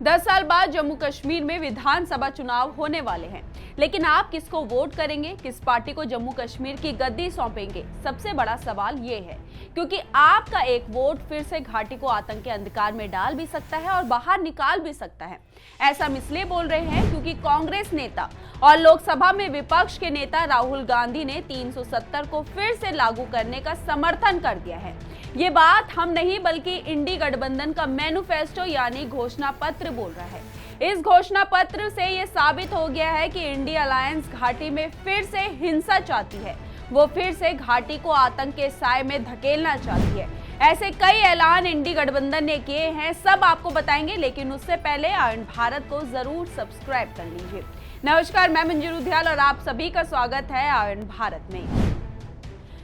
10 साल बाद जम्मू कश्मीर में विधानसभा चुनाव होने वाले हैं, लेकिन आप किसको वोट करेंगे, किस पार्टी को जम्मू कश्मीर की गद्दी सौंपेंगे? सबसे बड़ा सवाल ये है, क्योंकि आपका एक वोट फिर से घाटी को आतंक के अंधकार में डाल भी सकता है और बाहर निकाल भी सकता है। ऐसा हम इसलिए बोल रहे हैं क्योंकि कांग्रेस नेता और लोकसभा में विपक्ष के नेता राहुल गांधी ने 370 को फिर से लागू करने का समर्थन कर दिया है। ये बात हम नहीं बल्कि इंडी गठबंधन का मैनिफेस्टो यानी घोषणा पत्र बोल रहा है। इस घोषणा पत्र से ये साबित हो गया है कि इंडी अलायंस घाटी में फिर से हिंसा चाहती है, वो फिर से घाटी को आतंक के साए में धकेलना चाहती है। ऐसे कई ऐलान इंडी गठबंधन ने किए हैं, सब आपको बताएंगे, लेकिन उससे पहले आयरन भारत को जरूर सब्सक्राइब कर लीजिए। नमस्कार, मैं मंजू रुधियाल और आप सभी का स्वागत है आयरन भारत में।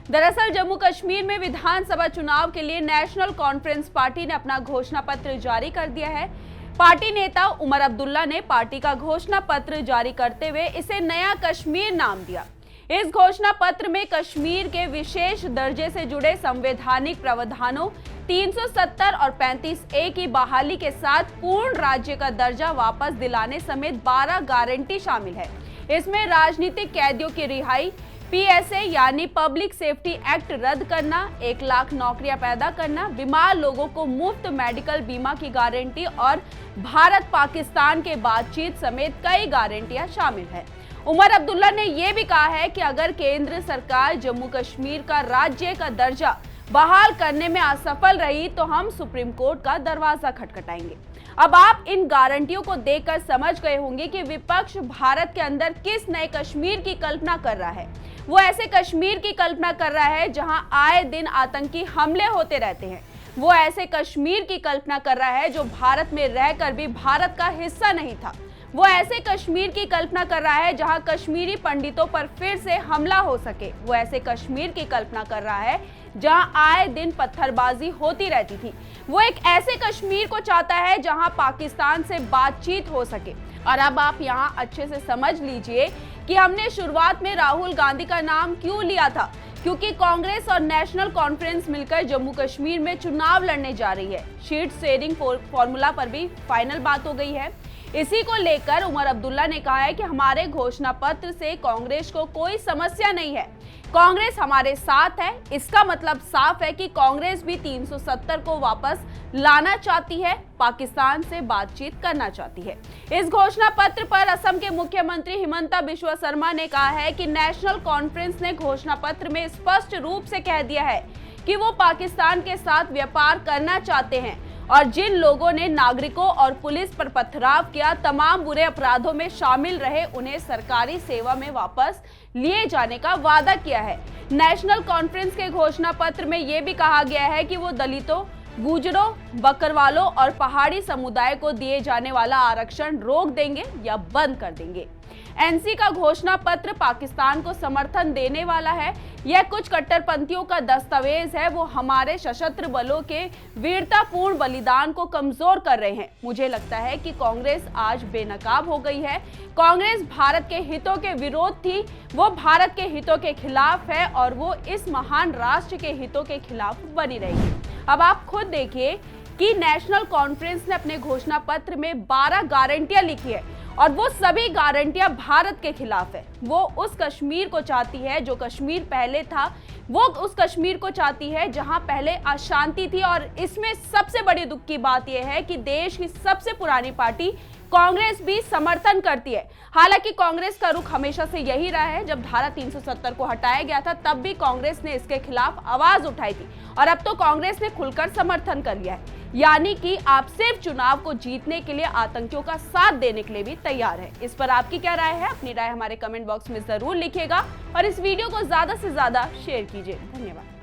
दरअसल जम्मू कश्मीर में विधानसभा चुनाव के लिए नेशनल कॉन्फ्रेंस पार्टी ने अपना घोषणा पत्र जारी कर दिया है। पार्टी नेता उमर अब्दुल्ला ने पार्टी का घोषणा पत्र जारी करते हुए इसे नया कश्मीर नाम दिया। इस घोषणा पत्र में कश्मीर के विशेष दर्जे से जुड़े संवैधानिक प्रावधानों 370 और 35A की बहाली के साथ पूर्ण राज्य का दर्जा वापस दिलाने समेत 12 गारंटी शामिल है। इसमें राजनीतिक कैदियों की रिहाई, PSA यानी पब्लिक सेफ्टी एक्ट रद्द करना, 1 लाख नौकरियां पैदा करना, बीमार लोगों को मुफ्त मेडिकल बीमा की गारंटी और भारत पाकिस्तान के बातचीत समेत कई गारंटियां शामिल है। उमर अब्दुल्ला ने यह भी कहा है कि अगर केंद्र सरकार जम्मू कश्मीर का राज्य का दर्जा बहाल करने में असफल रही तो हम सुप्रीम कोर्ट का दरवाजा खटखटाएंगे। अब आप इन गारंटियों को देखकर समझ गए होंगे कि विपक्ष भारत के अंदर किस नए कश्मीर की कल्पना कर रहा है। वो ऐसे कश्मीर की कल्पना कर रहा है जहां आए दिन आतंकी हमले होते रहते हैं। वो ऐसे कश्मीर की कल्पना कर रहा है जो भारत में रहकर भी भारत का हिस्सा नहीं था। वो ऐसे कश्मीर की कल्पना कर रहा है जहां कश्मीरी पंडितों पर फिर से हमला हो सके। वो ऐसे कश्मीर की कल्पना कर रहा है जहां आए दिन पत्थरबाजी होती रहती थी। वो एक ऐसे कश्मीर को चाहता है जहां पाकिस्तान से बातचीत हो सके। और अब आप यहां अच्छे से समझ लीजिए कि हमने शुरुआत में राहुल गांधी का नाम क्यों लिया था, क्योंकि कांग्रेस और नेशनल कॉन्फ्रेंस मिलकर जम्मू कश्मीर में चुनाव लड़ने जा रही है। सीट शेयरिंग फॉर्मूला पर भी फाइनल बात हो गई है। इसी को लेकर उमर अब्दुल्ला ने कहा है कि हमारे घोषणा पत्र से कांग्रेस को कोई समस्या नहीं है, कांग्रेस हमारे साथ है। इसका मतलब साफ है कि कांग्रेस भी 370 को वापस लाना चाहती है, पाकिस्तान से बातचीत करना चाहती है। इस घोषणा पत्र पर असम के मुख्यमंत्री हिमंता बिश्वा शर्मा ने कहा है कि नेशनल कॉन्फ्रेंस ने घोषणा पत्र में स्पष्ट रूप से कह दिया है कि वो पाकिस्तान के साथ व्यापार करना चाहते हैं और जिन लोगों ने नागरिकों और पुलिस पर पथराव किया, तमाम बुरे अपराधों में शामिल रहे, उन्हें सरकारी सेवा में वापस लिए जाने का वादा किया है। नेशनल कॉन्फ्रेंस के घोषणा पत्र में यह भी कहा गया है कि वो दलितों, गुजरों, बकरवालों और पहाड़ी समुदाय को दिए जाने वाला आरक्षण रोक देंगे या बंद कर देंगे। NC का घोषणा पत्र पाकिस्तान को समर्थन देने वाला है। यह कुछ कट्टरपंथियों का दस्तावेज है। वो हमारे सशस्त्र बलों के वीरतापूर्ण बलिदान को कमजोर कर रहे हैं। मुझे लगता है कि कांग्रेस आज बेनकाब हो गई है। कांग्रेस भारत के हितों के विरोध थी, वो भारत के हितों के खिलाफ है और वो इस महान राष्ट्र के हितों के खिलाफ बनी रहेगी। अब आप खुद देखिए कि नेशनल कॉन्फ्रेंस ने अपने घोषणा पत्र में 12 गारंटियां लिखी है और वो सभी गारंटियां भारत के खिलाफ है। वो उस कश्मीर को चाहती है जो कश्मीर पहले था, वो उस कश्मीर को चाहती है जहां पहले अशांति थी। और इसमें सबसे बड़ी दुख की बात यह है कि देश की सबसे पुरानी पार्टी कांग्रेस भी समर्थन करती है। हालांकि कांग्रेस का रुख हमेशा से यही रहा है। जब धारा 370 को हटाया गया था तब भी कांग्रेस ने इसके खिलाफ आवाज उठाई थी और अब तो कांग्रेस ने खुलकर समर्थन कर लिया है। यानी कि आप सिर्फ चुनाव को जीतने के लिए आतंकियों का साथ देने के लिए भी तैयार है। इस पर आपकी क्या राय है? अपनी राय हमारे कमेंट बॉक्स में जरूर लिखिएगा और इस वीडियो को ज्यादा से ज्यादा शेयर कीजिए। धन्यवाद।